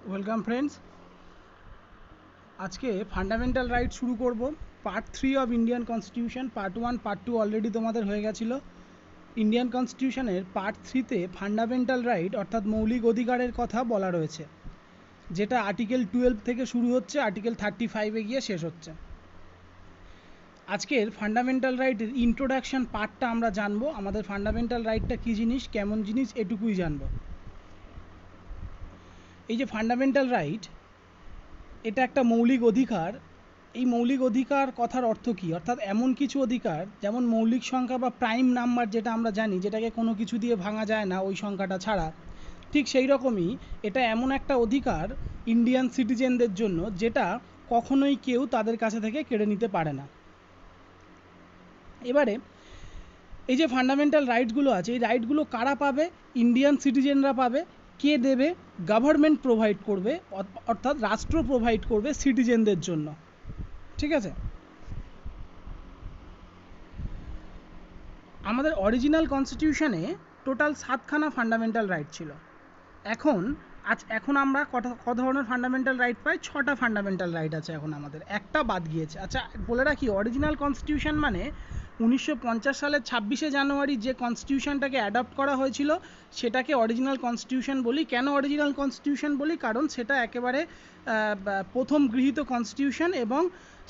Welcome friends. আজকে fundamental right শুরু করব। Part 3 of Indian constitution. Part 1 part 2 already তোমাদের হয়ে গেছিলো। ইন্ডিয়ান কনস্টিটিউশনের পার্ট 3তে ফান্ডামেন্টাল রাইট অর্থাৎ মৌলিক অধিকারের কথা বলা রয়েছে, যেটা আর্টিকেল 12 থেকে শুরু হচ্ছে, আর্টিকেল 35-এ গিয়ে শেষ হচ্ছে। আজকের ফান্ডামেন্টাল রাইটের ইন্ট্রোডাকশন পার্টটা আমরা জানবো। আমাদের ফান্ডামেন্টাল রাইটটা কী জিনিস, কেমন জিনিস, এটুকুই জানবো। এই যে ফান্ডামেন্টাল রাইট, এটা একটা মৌলিক অধিকার। এই মৌলিক অধিকার কথার অর্থ কী? অর্থাৎ এমন কিছু অধিকার, যেমন মৌলিক সংখ্যা বা প্রাইম নাম্বার যেটা আমরা জানি, যেটাকে কোনো কিছু দিয়ে ভাঙা যায় না ওই সংখ্যাটা ছাড়া, ঠিক সেই রকমই এটা এমন একটা অধিকার ইন্ডিয়ান সিটিজেনদের জন্য যেটা কখনোই কেউ তাদের কাছে থেকে কেড়ে নিতে পারে না। এবারে এই যে ফান্ডামেন্টাল রাইটসগুলো আছে, এই রাইটগুলো কারা পাবে? ইন্ডিয়ান সিটিজেনরা পাবে। কে দেবে? গভর্নমেন্ট প্রোভাইড করবে, অর্থাৎ রাষ্ট্র প্রোভাইড করবে সিটিজেনদের জন্য। ঠিক আছে। আমাদের অরিজিনাল কনস্টিটিউশনে টোটাল 7খানা ফান্ডামেন্টাল রাইট ছিল। এখন আমরা কত ধরনের ফান্ডামেন্টাল রাইট পাই? 6টা ফান্ডামেন্টাল রাইট আছে এখন আমাদের, একটা বাদ গিয়েছে। আচ্ছা, বলে রাখি, অরিজিনাল কনস্টিটিউশন মানে 1950 সালের 26শে জানুয়ারি যে কনস্টিটিউশনটাকে অ্যাডপ্ট করা হয়েছিল সেটাকে অরিজিনাল কনস্টিটিউশন বলি। কেন অরিজিনাল কনস্টিটিউশন বলি? কারণ সেটা একেবারে প্রথম গৃহীত কনস্টিটিউশন এবং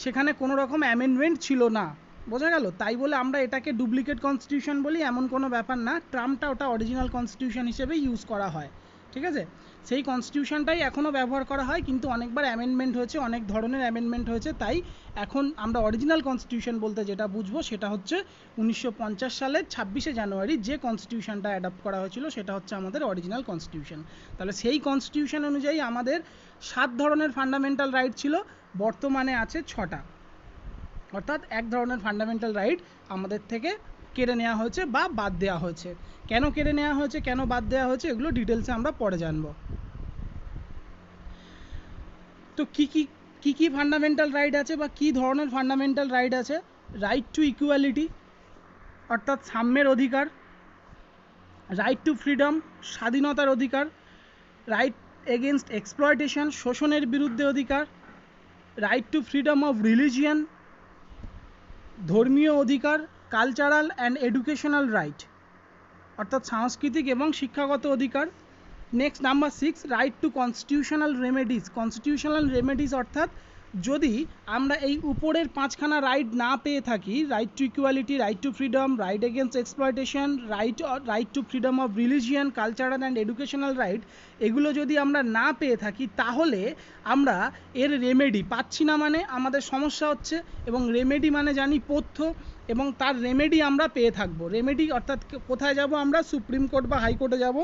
সেখানে কোনো রকম অ্যামেন্ডমেন্ট ছিল না। বোঝা গেল? তাই বলে আমরা এটাকে ডুপ্লিকেট কনস্টিটিউশন বলি এমন কোনো ব্যাপার না। টার্মটা ওটা অরিজিনাল কনস্টিটিউশন হিসেবে ইউজ করা হয়। ঠিক আছে। সেই কনস্টিটিউশনটাই এখনও ব্যবহার করা হয়, কিন্তু অনেকবার অ্যামেন্ডমেন্ট হয়েছে, অনেক ধরনের অ্যামেন্ডমেন্ট হয়েছে। তাই এখন আমরা অরিজিনাল কনস্টিটিউশন বলতে যেটা বুঝবো সেটা হচ্ছে 1950 সালের 26শে জানুয়ারি যে কনস্টিটিউশনটা অ্যাডপ্ট করা হয়েছিল সেটা হচ্ছে আমাদের অরিজিনাল কনস্টিটিউশন। তাহলে সেই কনস্টিটিউশন অনুযায়ী আমাদের 7 ধরনের ফান্ডামেন্টাল রাইট ছিল, বর্তমানে আছে 6টা। অর্থাৎ এক ধরনের ফান্ডামেন্টাল রাইট আমাদের থেকে কেড়ে নেওয়া হয়েছে বা বাদ দেওয়া হয়েছে। কেন কেড়ে নেওয়া হয়েছে, কেন বাদ দেওয়া হয়েছে, এগুলো ডিটেলসে আমরা পরে জানবো। তো কি ফান্ডামেন্টাল রাইট আছে বা কী ধরনের ফান্ডামেন্টাল রাইট আছে? রাইট টু ইকুয়ালিটি অর্থাৎ সাম্যের অধিকার, রাইট টু ফ্রিডম স্বাধীনতার অধিকার, রাইট এগেনস্ট এক্সপ্লয়টেশন শোষণের বিরুদ্ধে অধিকার, right two freedom of religion ধর্মীয় অধিকার, কালচারাল অ্যান্ড এডুকেশনাল রাইট অর্থাৎ সাংস্কৃতিক এবং শিক্ষাগত অধিকার। Next number 6, right two constitutional remedies. Constitutional remedies অর্থাৎ যদি আমরা এই উপরের 5খানা রাইট না পেয়ে থাকি, right to equality, right two freedom, right against exploitation, right two freedom of religion, cultural and educational right, এগুলো যদি আমরা না পেয়ে থাকি তাহলে আমরা এর রেমেডি পাচ্ছি না, মানে আমাদের সমস্যা হচ্ছে। এবং রেমেডি মানে জানি পথ্য, এবং তার রেমেডি আমরা পেয়ে থাকবো। রেমেডি অর্থাৎ কোথায় যাব? আমরা সুপ্রিম কোর্ট বা হাইকোর্টে যাব,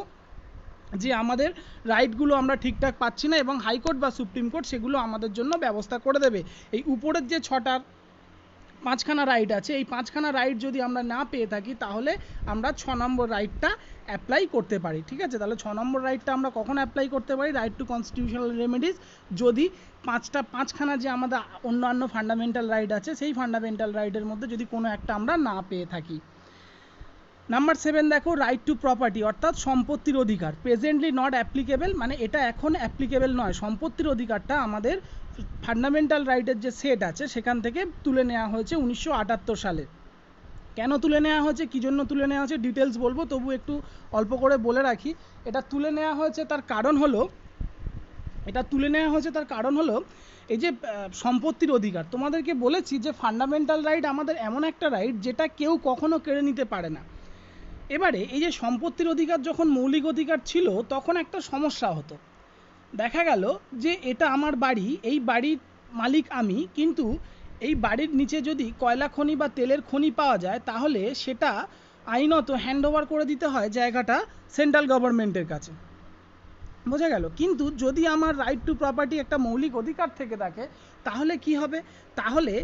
যে আমাদের রাইটগুলো আমরা ঠিকঠাক পাচ্ছি না, এবং হাইকোর্ট বা সুপ্রিম কোর্ট সেগুলো আমাদের জন্য ব্যবস্থা করে দেবে। এই উপরের যে 5খানা রাইট আছে, এই 5খানা রাইট যদি আমরা না পেয়ে থাকি তাহলে আমরা 6 নম্বর রাইটটা অ্যাপ্লাই করতে পারি। ঠিক আছে। তাহলে 6 নম্বর রাইটটা আমরা কখন অ্যাপ্লাই করতে পারি? রাইট টু কনস্টিটিউশনাল রেমেডিস, যদি 5খানা যে আমাদের অন্যান্য ফান্ডামেন্টাল রাইট আছে সেই ফান্ডামেন্টাল রাইটের মধ্যে যদি কোনো একটা আমরা না পেয়ে থাকি। নাম্বার 7 দেখো, রাইট টু প্রপার্টি অর্থাৎ সম্পত্তির অধিকার। প্রেজেন্টলি নট অ্যাপ্লিকেবল, মানে এটা এখন অ্যাপ্লিকেবল নয়। সম্পত্তির অধিকারটা আমাদের ফান্ডামেন্টাল রাইটের যে সেট আছে সেখান থেকে তুলে নেওয়া হয়েছে 1978 সালে। কেন তুলে নেওয়া হয়েছে, কী জন্য তুলে নেওয়া হয়েছে, ডিটেলস বলবো, তবু একটু অল্প করে বলে রাখি। এটা তুলে নেওয়া হয়েছে তার কারণ হলো এই যে সম্পত্তির অধিকার। তোমাদেরকে বলেছি যে ফান্ডামেন্টাল রাইট আমাদের এমন একটা রাইট যেটা কেউ কখনো কেড়ে নিতে পারে না। এবারে এই যে সম্পত্তির অধিকার যখন মৌলিক অধিকার ছিল তখন একটা সমস্যা হতো। দেখা গেল যে এটা আমার বাড়ি, এই বাড়ির মালিক আমি, কিন্তু এই বাড়ির নিচে যদি কয়লা খনি বা তেলের খনি পাওয়া যায় তাহলে সেটা আইনত হ্যান্ড ওভার করে দিতে হয় জায়গাটা সেন্ট্রাল গভর্নমেন্টের কাছে। বোঝা গেল? কিন্তু যদি আমার রাইট টু প্রপার্টি একটা মৌলিক অধিকার থেকে থাকে তাহলে কি হবে? তাহলে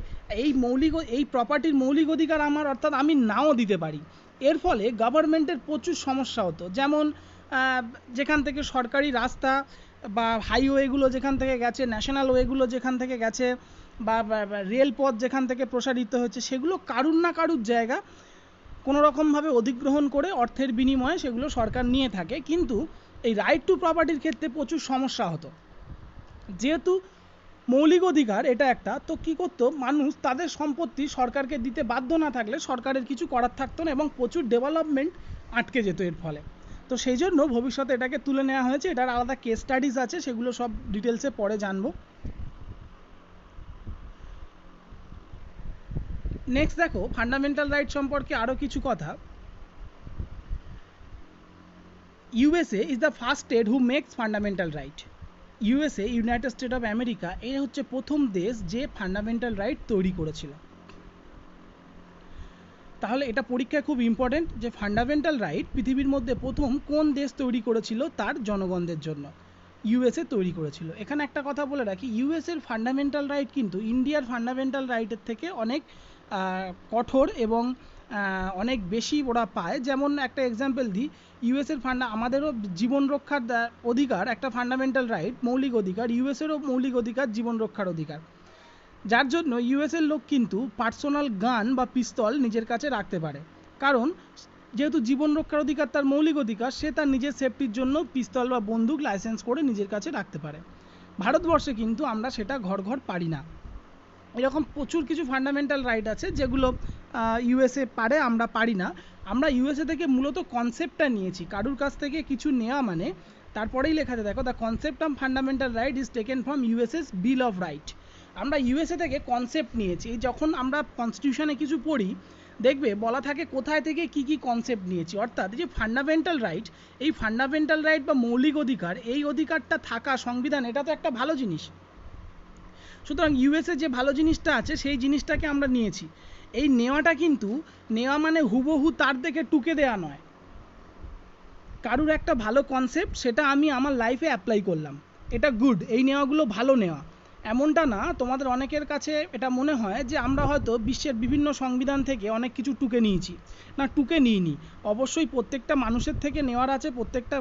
এই প্রপার্টির মৌলিক অধিকার আমার, অর্থাৎ আমি নাও দিতে পারি। এর ফলে গভর্নমেন্টের প্রচুর সমস্যা হতো। যেমন যেখান থেকে সরকারি রাস্তা বা হাইওয়েগুলো যেখান থেকে গেছে, ন্যাশনাল ওয়েগুলো যেখান থেকে গেছে, বা রেলপথ যেখান থেকে প্রসারিত হচ্ছে, সেগুলো কারুর না কারুর জায়গা কোনো রকমভাবে অধিগ্রহণ করে অর্থের বিনিময়ে সেগুলো সরকার নিয়ে থাকে। কিন্তু এই রাইট টু প্রপার্টির ক্ষেত্রে প্রচুর সমস্যা হতো। যেহেতু মৌলিক অধিকার এটা একটা, তো কী করতো মানুষ তাদের সম্পত্তি সরকারকে দিতে বাধ্য না থাকলে সরকারের কিছু করার থাকতো না এবং প্রচুর ডেভেলপমেন্ট আটকে যেত এর ফলে। তো সেই জন্য ভবিষ্যতে এটাকে তুলে নেওয়া হয়েছে, এটার আলাদা কেস স্টাডিজ আছে, সেগুলো সব ডিটেলসে পরে জানবো। নেক্সট দেখো ফান্ডামেন্টাল রাইট সম্পর্কে আরও কিছু কথা। USA is the first state who makes fundamental right. USA, United State of America, এ হচ্ছে প্রথম দেশ যে ফান্ডামেন্টাল রাইট তৈরি করেছিল। তাহলে এটা পরীক্ষায় খুব ইম্পর্টেন্ট যে ফান্ডামেন্টাল রাইট পৃথিবীর মধ্যে প্রথম কোন দেশ তৈরি করেছিল তার জনগণদের জন্য। ইউএসএ তৈরি করেছিল। এখানে একটা কথা বলে রাখি, ইউএসএর ফান্ডামেন্টাল রাইট কিন্তু ইন্ডিয়ার ফান্ডামেন্টাল রাইটের থেকে অনেক কঠোর এবং অনেক বেশি ওরা পায়। যেমন একটা এক্সাম্পল দিই, ইউএসএর আমাদেরও জীবন রক্ষার অধিকার একটা ফান্ডামেন্টাল রাইট, মৌলিক অধিকার। ইউএসএরও মৌলিক অধিকার জীবন রক্ষার অধিকার, যার জন্য ইউএসএর লোক কিন্তু পার্সোনাল গান বা পিস্তল নিজের কাছে রাখতে পারে, কারণ যেহেতু জীবন রক্ষার অধিকার তার মৌলিক অধিকার, সে তার নিজের সেফটির জন্য পিস্তল বা বন্দুক লাইসেন্স করে নিজের কাছে রাখতে পারে। ভারতবর্ষে কিন্তু আমরা সেটা ঘর ঘর পারি না। এরকম প্রচুর কিছু ফান্ডামেন্টাল রাইট আছে যেগুলো ইউএসএ পারে, আমরা পারি না। আমরা ইউএসএ থেকে মূলত কনসেপ্টটা নিয়েছি, কারুর কাছ থেকে কিছু নেওয়া মানে, তারপরেই লেখাতে দেখো, the concept of fundamental right is taken from USS bill of right. আমরা ইউএসএ থেকে কনসেপ্ট নিয়েছি। যখন আমরা কনস্টিটিউশনে কিছু পড়ি দেখবে বলা থাকে কোথায় থেকে কি কি কনসেপ্ট নিয়েছি, অর্থাৎ যে ফান্ডামেন্টাল রাইট, এই ফান্ডামেন্টাল রাইট বা মৌলিক অধিকার, এই অধিকারটা থাকা সংবিধান, এটা তো একটা ভালো জিনিস। সুতরাং ইউএসএ যে ভালো জিনিসটা আছে সেই জিনিসটাকে আমরা নিয়েছি। এই নেওয়াটা কিন্তু নেওয়া মানে হুবহু তার দেখে টুকে দেওয়া নয়। কারুর একটা ভালো কনসেপ্ট, সেটা আমি আমার লাইফে অ্যাপ্লাই করলাম, এটা গুড, এই নেওয়াগুলো ভালো নেওয়া, এমনটা না। তোমাদের অনেকের কাছে এটা মনে হয় যে আমরা হয়তো বিশ্বের বিভিন্ন সংবিধান থেকে অনেক কিছু টুকে নিয়েছি। না, টুকে নিইনি। অবশ্যই প্রত্যেকটা মানুষের থেকে নেওয়ার আছে, প্রত্যেকটা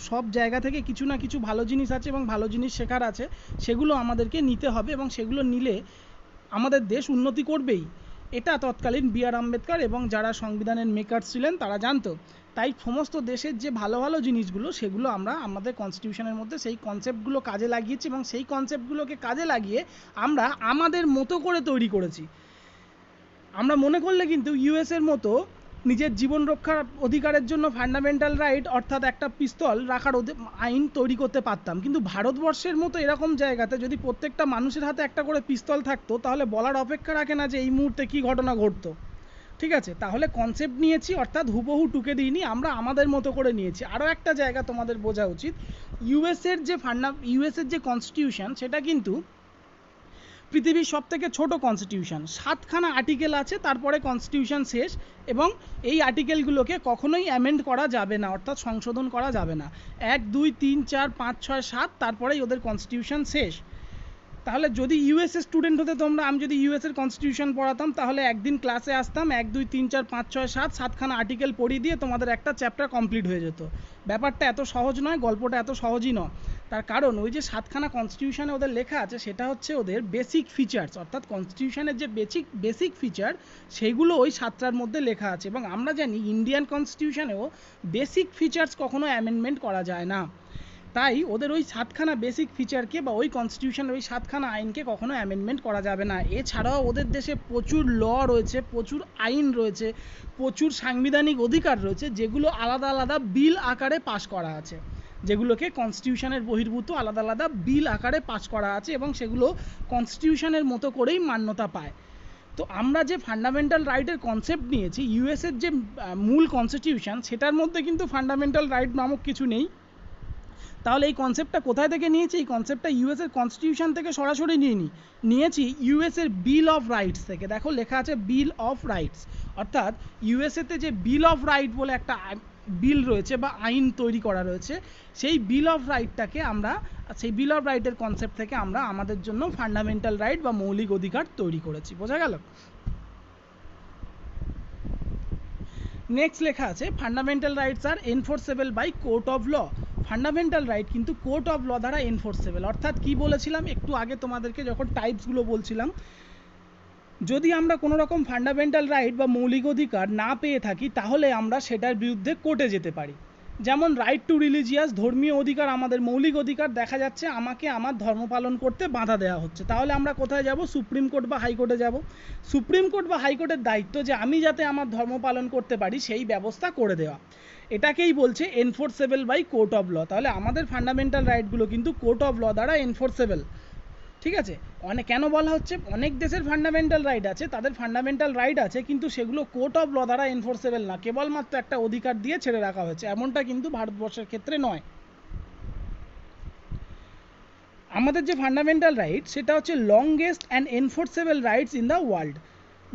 সব জায়গা থেকে কিছু না কিছু ভালো জিনিস আছে এবং ভালো জিনিস শেখার আছে, সেগুলো আমাদেরকে নিতে হবে এবং সেগুলো নিলে আমাদের দেশ উন্নতি করবেই। এটা তৎকালীন বি.আর. আম্বেদকর এবং যারা সংবিধানের মেকার ছিলেন তারা জানতো। তাই সমস্ত দেশের যে ভালো ভালো জিনিসগুলো সেগুলো আমরা আমাদের কনস্টিটিউশনের মধ্যে সেই কনসেপ্টগুলো কাজে লাগিয়েছি এবং সেই কনসেপ্টগুলোকে কাজে লাগিয়ে আমরা আমাদের মতো করে তৈরি করেছি। আমরা মনে করলে কিন্তু ইউএসএর মতো নিজের জীবন রক্ষার অধিকারের জন্য ফান্ডামেন্টাল রাইট অর্থাৎ একটা পিস্তল রাখার আইন তৈরি করতে পারতাম, কিন্তু ভারতবর্ষের মতো এরকম জায়গাতে যদি প্রত্যেকটা মানুষের হাতে একটা করে পিস্তল থাকতো তাহলে বলার অপেক্ষা রাখে না যে এই মুহূর্তে কী ঘটনা ঘটতো। ঠিক আছে, তাহলে কনসেপ্ট নিয়েছি, অর্থাৎ হুবহু টুকে দিইনি, আমরা আমাদের মতো করে নিয়েছি। আরও একটা জায়গা তোমাদের বোঝা উচিত, ইউএসের যে কনস্টিটিউশন সেটা কিন্তু পৃথিবীর সবথেকে ছোট কনস্টিটিউশন। 7খানা আর্টিকেল আছে, তারপরে কনস্টিটিউশন শেষ, এবং এই আর্টিকেলগুলোকে কখনোই অ্যামেন্ড করা যাবে না, অর্থাৎ সংশোধন করা যাবে না। 1, 2, 3, 4, 5, 6, 7, তারপরেই ওদের কনস্টিটিউশন শেষ। তাহলে যদি ইউএসএ স্টুডেন্ট হতে তোমরা, আমি যদি ইউএসএর কনস্টিটিউশন পড়াতাম তাহলে একদিন ক্লাসে আসতাম, 1, 2, 3, 4, 5, 6, 7, 7খানা আর্টিকেল পড়িয়ে দিয়ে তোমাদের একটা চ্যাপ্টার কমপ্লিট হয়ে যেত। ব্যাপারটা এত সহজ নয়, গল্পটা এত সহজই নয়। তার কারণ ওই যে 7খানা কনস্টিটিউশনে ওদের লেখা আছে সেটা হচ্ছে ওদের বেসিক ফিচার্স, অর্থাৎ কনস্টিটিউশনের যে বেসিক ফিচার সেগুলো ওই 7টার মধ্যে লেখা আছে। এবং আমরা জানি ইন্ডিয়ান কনস্টিটিউশনেও বেসিক ফিচার্স কখনো অ্যামেন্ডমেন্ট করা যায় না। তাই ওদের ওই 7খানা বেসিক ফিচারকে বা ওই কনস্টিটিউশনের ওই 7খানা আইনকে কখনো অ্যামেন্ডমেন্ট করা যাবে না। এছাড়াও ওদের দেশে প্রচুর ল রয়েছে, প্রচুর আইন রয়েছে, প্রচুর সাংবিধানিক অধিকার রয়েছে, যেগুলো আলাদা আলাদা বিল আকারে পাস করা আছে, যেগুলোকে কনস্টিটিউশনের বহির্ভূত আলাদা আলাদা বিল আকারে পাস করা আছে এবং সেগুলো কনস্টিটিউশনের মতো করেই মান্যতা পায়। তো আমরা যে ফান্ডামেন্টাল রাইটের কনসেপ্ট নিয়েছি, ইউএসের যে মূল কনস্টিটিউশন সেটার মধ্যে কিন্তু ফান্ডামেন্টাল রাইট নামক কিছু নেই। তাহলে এই কনসেপ্টটা কোথায় থেকে নিয়েছি? এই কনসেপ্টটা ইউএসের কনস্টিটিউশন থেকে সরাসরি নিয়েছি ইউএসের বিল অফ রাইটস থেকে। দেখো লেখা আছে বিল অফ রাইটস, অর্থাৎ ইউএসএতে যে বিল অফ রাইট বলে একটা বিল রয়েছে বা আইন তৈরি করা রয়েছে, সেই বিল অফ রাইটটাকে আমরা, সেই বিল অফ রাইটের কনসেপ্ট থেকে আমরা আমাদের জন্য ফান্ডামেন্টাল রাইট বা মৌলিক অধিকার তৈরি করেছি। বোঝা গেল? নেক্সট লেখা আছে fundamental rights are enforceable by court of law. Fundamental right কিন্তু কোর্ট অফ ল দ্বারা এনফোর্সেবল। অর্থাৎ কি বলেছিলাম একটু আগে তোমাদেরকে যখন টাইপসগুলো বলছিলাম, যদি আমরা কোনো রকম ফান্ডামেন্টাল রাইট বা মৌলিক অধিকার না পেয়ে থাকি তাহলে আমরা সেটার বিরুদ্ধে কোর্টে যেতে পারি। যেমন রাইট টু রিলিজিয়াস, ধর্মীয় অধিকার আমাদের মৌলিক অধিকার, দেখা যাচ্ছে আমাকে আমার ধর্ম পালন করতে বাধা দেওয়া হচ্ছে, তাহলে আমরা কোথায় যাব? সুপ্রিম কোর্ট বা হাইকোর্টে যাব। সুপ্রিম কোর্ট বা হাইকোর্টের দায়িত্ব যে আমি যাতে আমার ধর্ম পালন করতে পারি সেই ব্যবস্থা করে দেওয়া, এটাকেই বলছে enforceable by court of law. তাহলে আমাদের ফান্ডামেন্টাল রাইটগুলো কিন্তু কোর্ট অফ ল দ্বারা এনফোর্সেবল, ঠিক আছে। কেন বলা হচ্ছে? অনেক দেশের ফান্ডামেন্টাল রাইট আছে, তাদের ফান্ডামেন্টাল রাইট আছে, কিন্তু সেগুলো কোর্ট অফ ল দ্বারা এনফোর্সেবল না, কেবলমাত্র একটা অধিকার দিয়ে ছেড়ে রাখা হয়েছে, এমনটা কিন্তু ভারতবর্ষের ক্ষেত্রে নয়। আমাদের যে ফান্ডামেন্টাল রাইট সেটা হচ্ছে longest and enforceable rights in the world.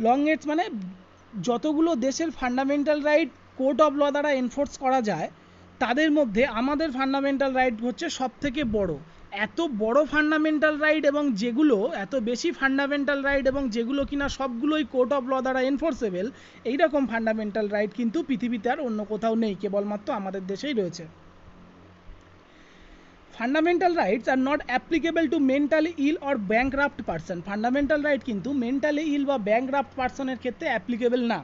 Longest মানে যতগুলো দেশের fundamental right court of law দ্বারা এনফোর্স করা যায় তাদের মধ্যে আমাদের ফান্ডামেন্টাল রাইট হচ্ছে সব থেকে বড়। এত বড় ফান্ডামেন্টাল রাইট এবং যেগুলো এত বেশি ফান্ডামেন্টাল রাইট এবং যেগুলো কিনা সবগুলোই কোর্ট অফ ল দ্বারা এনফোর্সেবল, এইরকম ফান্ডামেন্টাল রাইট কিন্তু পৃথিবীতে আর অন্য কোথাও নেই, কেবলমাত্র আমাদের দেশেই রয়েছে। Fundamental rights are not applicable to mentally ill or bankrupt person. Fundamental right কিন্তু মেন্টালি ইল বা ব্যাংক্রাফট পারসনের ক্ষেত্রে অ্যাপ্লিকেবল না।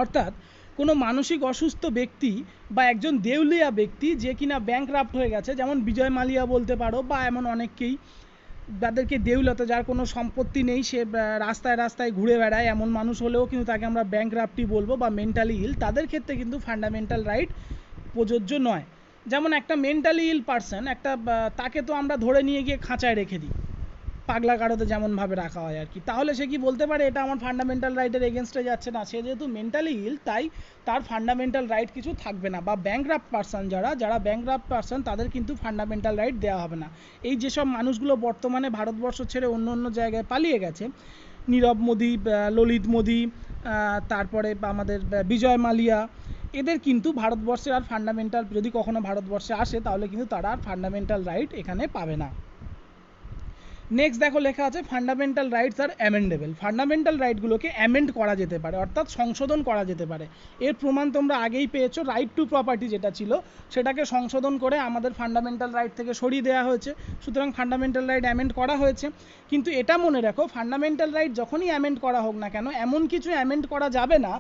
অর্থাৎ কোনো মানসিক অসুস্থ ব্যক্তি বা একজন দেউলিয়া ব্যক্তি যে কিনা ব্যাংক্রাফট হয়ে গেছে, যেমন বিজয় মালিয়া বলতে পারো, বা এমন অনেককেই যাদেরকে দেউলিয়া, যার কোনো সম্পত্তি নেই, সে রাস্তায় রাস্তায় ঘুরে বেড়ায়, এমন মানুষ হলেও কিন্তু তাকে আমরা ব্যাংক্রাফটই বলবো বা মেন্টালি ইল, তাদের ক্ষেত্রে কিন্তু ফান্ডামেন্টাল রাইট প্রযোজ্য নয়। যেমন একটা মেন্টালি ইল পারসন, তাকে তো আমরা ধরে নিয়ে গিয়ে খাঁচায় রেখে দিই, পাগলা কারোতে যেমনভাবে রাখা হয় আর কি, তাহলে সে কি বলতে পারে এটা আমার ফান্ডামেন্টাল রাইটের এগেনস্টে যাচ্ছে না? সে যেহেতু মেন্টালি ইল তাই তার ফান্ডামেন্টাল রাইট কিছু থাকবে না। বা ব্যাংক্রাফট পারসন, যারা ব্যাংক্রাফট পারসন, তাদের কিন্তু ফান্ডামেন্টাল রাইট দেওয়া হবে না। এই যেসব মানুষগুলো বর্তমানে ভারতবর্ষ ছেড়ে অন্য অন্য জায়গায় পালিয়ে গেছে, নীরব মোদি, ললিত মোদি, তারপরে আমাদের বিজয় মালিয়া, এদের কিন্তু ভারতবর্ষের আর ফান্ডামেন্টাল, যদি কখনো ভারতবর্ষে আসে তাহলে কিন্তু তারা আর ফান্ডামেন্টাল রাইট এখানে পাবে না। নেক্সট দেখো লেখা আছে ফান্ডামেন্টাল রাইটস আর অ্যামেন্ডেবল। ফান্ডামেন্টাল রাইটগুলোকে অ্যামেন্ড করা যেতে পারে, অর্থাৎ সংশোধন করা যেতে পারে। এর প্রমাণ তোমরা আগেই পেয়েছো, রাইট টু প্রপার্টি যেটা ছিল সেটাকে সংশোধন করে আমাদের ফান্ডামেন্টাল রাইট থেকে সরিয়ে দেওয়া হয়েছে, সুতরাং ফান্ডামেন্টাল রাইট অ্যামেন্ড করা হয়েছে। কিন্তু এটা মনে রাখো, ফান্ডামেন্টাল রাইট যখনই অ্যামেন্ড করা হোক না কেন, এমন কিছু অ্যামেন্ড করা যাবে না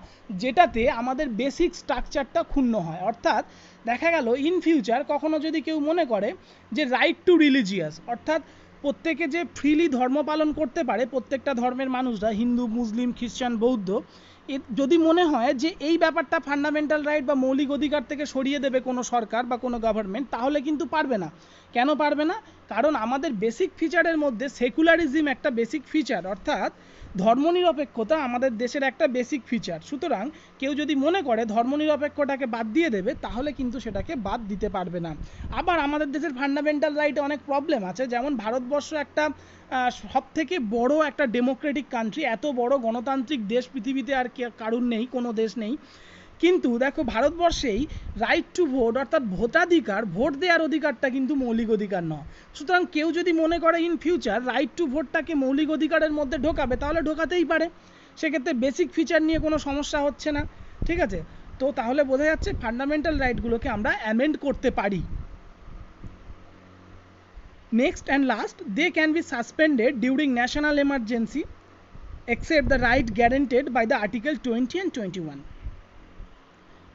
যেটাতে আমাদের বেসিক স্ট্রাকচারটা ক্ষুণ্ণ হয়। অর্থাৎ দেখা গেল ইন ফিউচার কখনো যদি কেউ মনে করে যে রাইট টু রিলিজিয়াস, অর্থাৎ প্রত্যেকে যে ফ্রিলি ধর্ম পালন করতে পারে, প্রত্যেকটা ধর্মের মানুষরা, হিন্দু, মুসলিম, খ্রিস্টান, বৌদ্ধ, যদি মনে হয় যে এই ব্যাপারটা ফান্ডামেন্টাল রাইট বা মৌলিক অধিকার থেকে সরিয়ে দেবে কোনো সরকার বা কোনো গভর্নমেন্ট, তাহলে কিন্তু পারবে না। কেন পারবে না? কারণ আমাদের বেসিক ফিচারের মধ্যে সেকুলারিজম একটা বেসিক ফিচার, অর্থাৎ ধর্মনিরপেক্ষতা আমাদের দেশের একটা বেসিক ফিচার। সুতরাং কেউ যদি মনে করে ধর্মনিরপেক্ষতাকে বাদ দিয়ে দেবে, তাহলে কিন্তু সেটাকে বাদ দিতে পারবে না। আবার আমাদের দেশের ফান্ডামেন্টাল রাইটে অনেক প্রবলেম আছে, যেমন ভারতবর্ষ একটা সবথেকে বড় একটা ডেমোক্রেটিক কান্ট্রি, এত বড় গণতান্ত্রিক দেশ পৃথিবীতে আর কারুর নেই, কোনো দেশ নেই। কিন্তু দেখো ভারতবর্ষেই রাইট টু ভোট, অর্থাৎ ভোটাধিকার, ভোট দেওয়ার অধিকারটা কিন্তু মৌলিক অধিকার নয়। সুতরাং কেউ যদি মনে করে ইন ফিউচার রাইট টু ভোটটাকে মৌলিক অধিকারের মধ্যে ঢোকাবে, তাহলে ঢোকাতেই পারে, সেক্ষেত্রে বেসিক ফিচার নিয়ে কোনো সমস্যা হচ্ছে না, ঠিক আছে। তো তাহলে বোঝা যাচ্ছে ফান্ডামেন্টাল রাইটগুলোকে আমরা অ্যামেন্ড করতে পারি। Next and last, they can be suspended during national emergency except the right guaranteed by the article 20 and 21।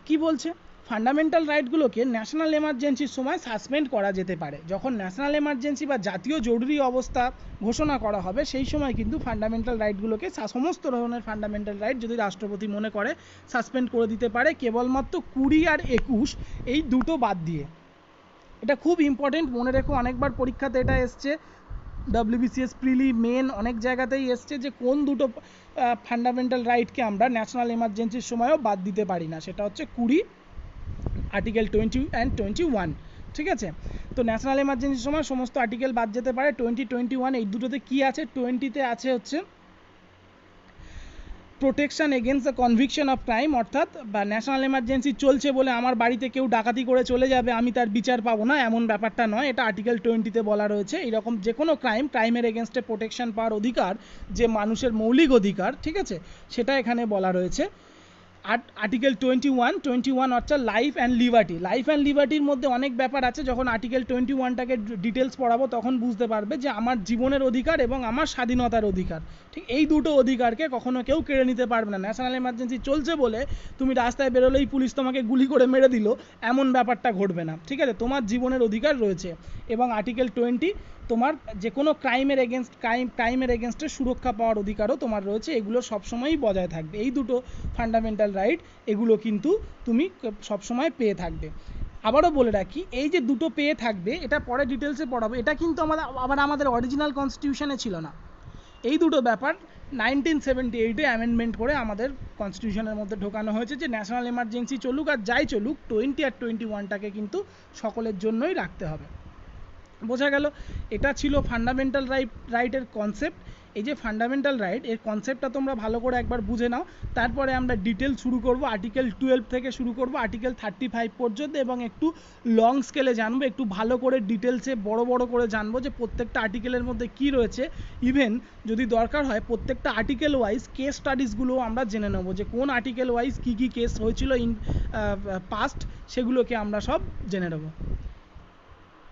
কি বলছে? ফান্ডামেন্টাল রাইটগুলোকে ন্যাশনাল এমার্জেন্সির সময় সাসপেন্ড করা যেতে পারে। যখন ন্যাশনাল এমার্জেন্সি বা জাতীয় জরুরি অবস্থা ঘোষণা করা হবে, সেই সময় কিন্তু ফান্ডামেন্টাল রাইটগুলোকে, সমস্ত ধরনের ফান্ডামেন্টাল রাইট যদি রাষ্ট্রপতি মনে করে সাসপেন্ড করে দিতে পারে, কেবলমাত্র 20 আর 21 এই দুটো বাদ দিয়ে। এটা খুব ইম্পর্টেন্ট, মনে রেখো, অনেকবার পরীক্ষাতে এটা এসছে, WBCS প্রিলি, মেন, অনেক জায়গাতেই এসছে যে কোন দুটো ফান্ডামেন্টাল রাইটকে আমরা ন্যাশনাল এমার্জেন্সির সময়ও বাদ দিতে পারি না। সেটা হচ্ছে 20, আর্টিকেল 20 and 21, ঠিক আছে। তো ন্যাশনাল এমার্জেন্সির সময় সমস্ত আর্টিকেল বাদ যেতে পারে। 20, 21 এই দুটোতে কি আছে? 20তে আছে হচ্ছে protection against the conviction of crime, অর্থাৎ বা ন্যাশনাল এমার্জেন্সি চলছে বলে আমার বাড়িতে কেউ ডাকাতি করে চলে যাবে, আমি তার বিচার পাবো না, এমন ব্যাপারটা নয়। এটা আর্টিকেল 20তে বলা রয়েছে। এরকম যে কোনো ক্রাইমের এগেনস্টে প্রোটেকশন পাওয়ার অধিকার, যে মানুষের মৌলিক অধিকার, ঠিক আছে, সেটা এখানে বলা রয়েছে। আর্টিকেল 21 হচ্ছে life and liberty. Life and লিবার্টির মধ্যে অনেক ব্যাপার আছে, যখন আর্টিকেল 21টাকে ডিটেলস পড়াবো তখন বুঝতে পারবে যে আমার জীবনের অধিকার এবং আমার স্বাধীনতার অধিকার, ঠিক এই দুটো অধিকারকে কখনো কেউ কেড়ে নিতে পারবে না। ন্যাশনাল এমার্জেন্সি চলছে বলে তুমি রাস্তায় বেরোলেই পুলিশ তোমাকে গুলি করে মেরে দিল, এমন ব্যাপারটা ঘটবে না, ঠিক আছে? তোমার জীবনের অধিকার রয়েছে। এবং আর্টিকেল 20 তোমার যে কোনো ক্রাইমের এগেনস্টে সুরক্ষা পাওয়ার অধিকারও তোমার রয়েছে, এগুলো সবসময়ই বজায় থাকবে। এই দুটো ফান্ডামেন্টাল রাইট, এগুলো কিন্তু তুমি সবসময় পেয়ে থাকবে। আবারও বলে রাখি, এই যে দুটো পেয়ে থাকবে, এটা পরে ডিটেলসে পড়াবো, এটা কিন্তু আমাদের অরিজিনাল কনস্টিটিউশনে ছিল না। এই দুটো ব্যাপার 1978-এ অ্যামেন্ডমেন্ট করে আমাদের কনস্টিটিউশনের মধ্যে ঢোকানো হয়েছে যে ন্যাশনাল এমার্জেন্সি চলুক আর যাই চলুক, 20 আর 21টাকে কিন্তু সকলের জন্যই রাখতে হবে। বোঝা গেল? এটা ছিল ফান্ডামেন্টাল রাইটের কনসেপ্ট। এই যে ফান্ডামেন্টাল রাইট, এর কনসেপ্টটা তোমরা ভালো করে একবার বুঝে নাও, তারপরে আমরা ডিটেল শুরু করব। আর্টিকেল 12 থেকে শুরু করব আর্টিকেল 35 পর্যন্ত, এবং একটু লং স্কেলে জানবো, একটু ভালো করে ডিটেলসে বড় বড় করে জানবো যে প্রত্যেকটা আর্টিকেলের মধ্যে কি রয়েছে। ইভেন যদি দরকার হয় প্রত্যেকটা আর্টিকেল ওয়াইজ কেস স্টাডিজগুলোও আমরা জেনে নেব, যে কোন আর্টিকেল ওয়াইজ কী কী কেস হয়েছিল ইন পাস্ট, সেগুলোকে আমরা সব জেনে নেব।